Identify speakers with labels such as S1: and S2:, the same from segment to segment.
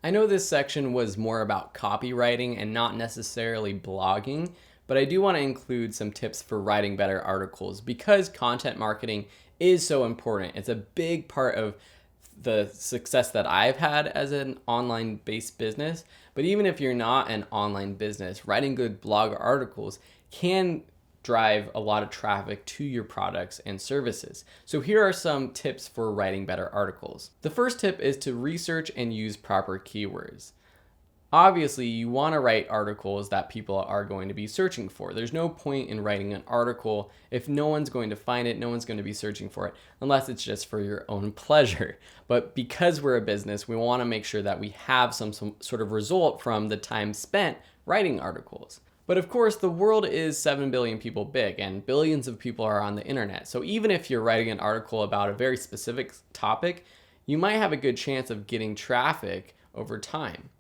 S1: I know this section was more about copywriting and not necessarily blogging, but I do want to include some tips for writing better articles because content marketing is so important. It's a big part of the success that I've had as an online based business. But even if you're not an online business, writing good blog articles can drive a lot of traffic to your products and services. So here are some tips for writing better articles. The first tip is to research and use proper keywords. Obviously, you want to write articles that people are going to be searching for. There's no point in writing an article if no one's going to find it, no one's going to be searching for it, unless it's just for your own pleasure. But because we're a business, we want to make sure that we have some sort of result from the time spent writing articles. But of course, the world is 7 billion people big and billions of people are on the internet. So even if you're writing an article about a very specific topic, you might have a good chance of getting traffic over time.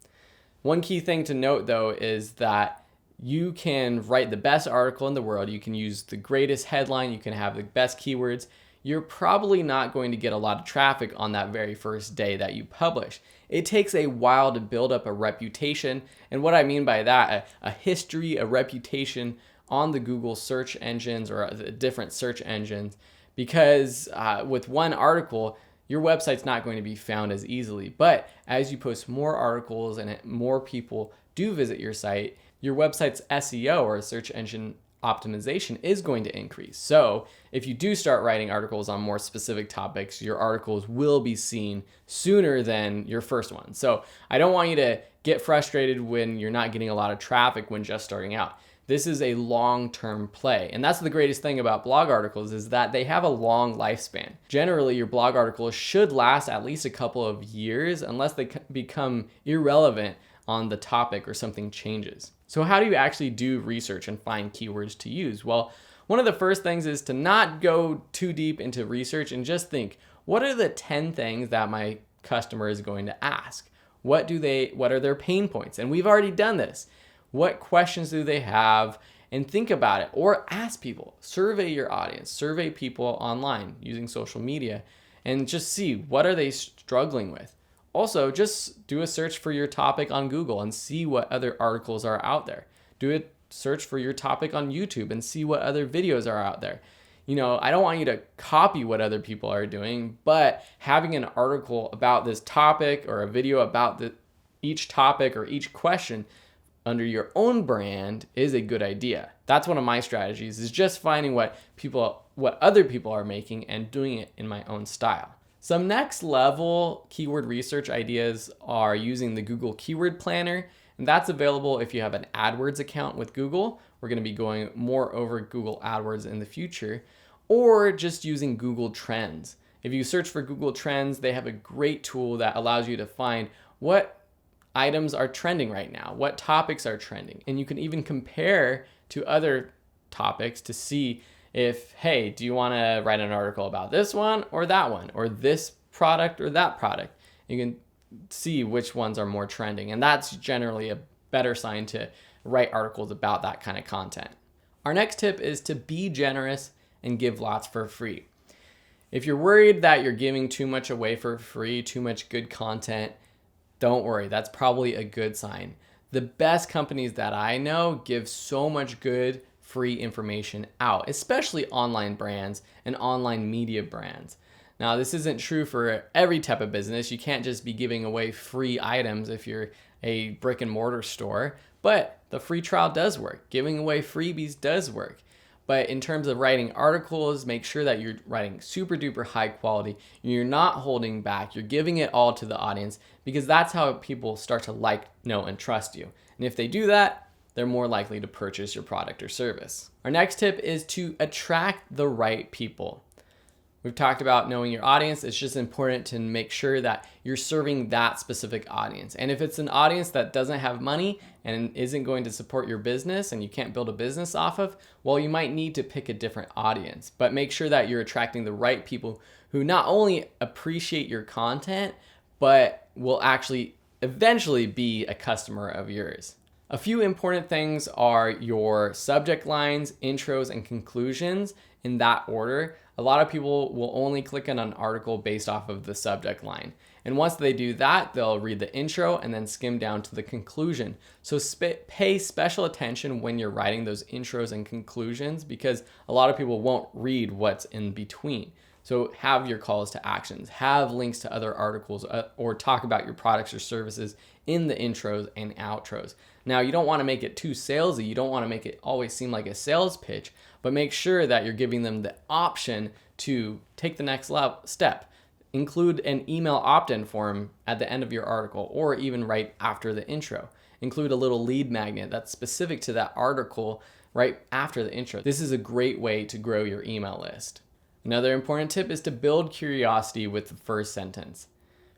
S1: One key thing to note though is that you can write the best article in the world, you can use the greatest headline, you can have the best keywords. You're probably not going to get a lot of traffic on that very first day that you publish. It takes a while to build up a reputation, and what I mean by that, a history, a reputation on the Google search engines or the different search engines, because with one article, your website's not going to be found as easily. But as you post more articles and more people do visit your site, your website's SEO or search engine optimization is going to increase. So if you do start writing articles on more specific topics, your articles will be seen sooner than your first one. So I don't want you to get frustrated when you're not getting a lot of traffic when just starting out. This is a long-term play. And that's the greatest thing about blog articles is that they have a long lifespan. Generally, your blog articles should last at least a couple of years unless they become irrelevant on the topic or something changes. So how do you actually do research and find keywords to use? Well, one of the first things is to not go too deep into research and just think, what are the 10 things that my customer is going to ask? What are their pain points? And we've already done this. What questions do they have? And think about it, or ask people, survey your audience, survey people online using social media, and just see what are they struggling with. Also, just do a search for your topic on Google and see what other articles are out there. Do a search for your topic on YouTube and see what other videos are out there. I don't want you to copy what other people are doing, but having an article about this topic or a video about each topic or each question under your own brand is a good idea. That's one of my strategies, is just finding what other people are making and doing it in my own style. Some next level keyword research ideas are using the Google Keyword Planner, and that's available if you have an AdWords account with Google. We're going to be going more over Google AdWords in the future, or just using Google Trends. If you search for Google Trends, they have a great tool that allows you to find what items are trending right now, what topics are trending, and you can even compare to other topics to see if, hey, do you want to write an article about this one, or this product or that product? You can see which ones are more trending, and that's generally a better sign to write articles about that kind of content. Our next tip is to be generous and give lots for free. If you're worried that you're giving too much away for free, too much good content, don't worry, that's probably a good sign. The best companies that I know give so much good free information out, especially online brands and online media brands. Now, this isn't true for every type of business. You can't just be giving away free items if you're a brick and mortar store, but the free trial does work. Giving away freebies does work. But in terms of writing articles, make sure that you're writing super duper high quality. You're not holding back. You're giving it all to the audience, because that's how people start to like, know, and trust you. And if they do that, they're more likely to purchase your product or service. Our next tip is to attract the right people. We've talked about knowing your audience. It's just important to make sure that you're serving that specific audience. And if it's an audience that doesn't have money and isn't going to support your business and you can't build a business off of, well, you might need to pick a different audience. But make sure that you're attracting the right people who not only appreciate your content, but will actually eventually be a customer of yours. A few important things are your subject lines, intros, and conclusions in that order. A lot of people will only click on an article based off of the subject line. And once they do that, they'll read the intro and then skim down to the conclusion. So pay special attention when you're writing those intros and conclusions, because a lot of people won't read what's in between. So have your calls to actions, have links to other articles, or talk about your products or services in the intros and outros. Now, you don't want to make it too salesy. You don't want to make it always seem like a sales pitch, but make sure that you're giving them the option to take the next step. Include an email opt-in form at the end of your article, or even right after the intro. Include a little lead magnet that's specific to that article right after the intro. This is a great way to grow your email list. Another important tip is to build curiosity with the first sentence.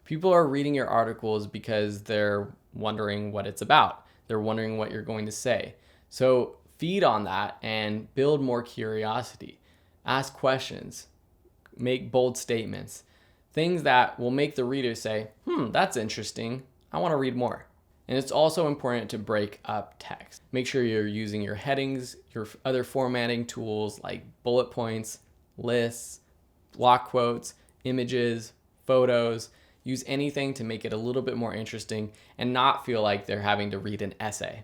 S1: People are reading your articles because they're wondering what it's about. They're wondering what you're going to say. So feed on that and build more curiosity. Ask questions. Make bold statements. Things that will make the reader say, that's interesting. I want to read more. And it's also important to break up text. Make sure you're using your headings, your other formatting tools like bullet points, lists, block quotes, images, photos. Use anything to make it a little bit more interesting and not feel like they're having to read an essay.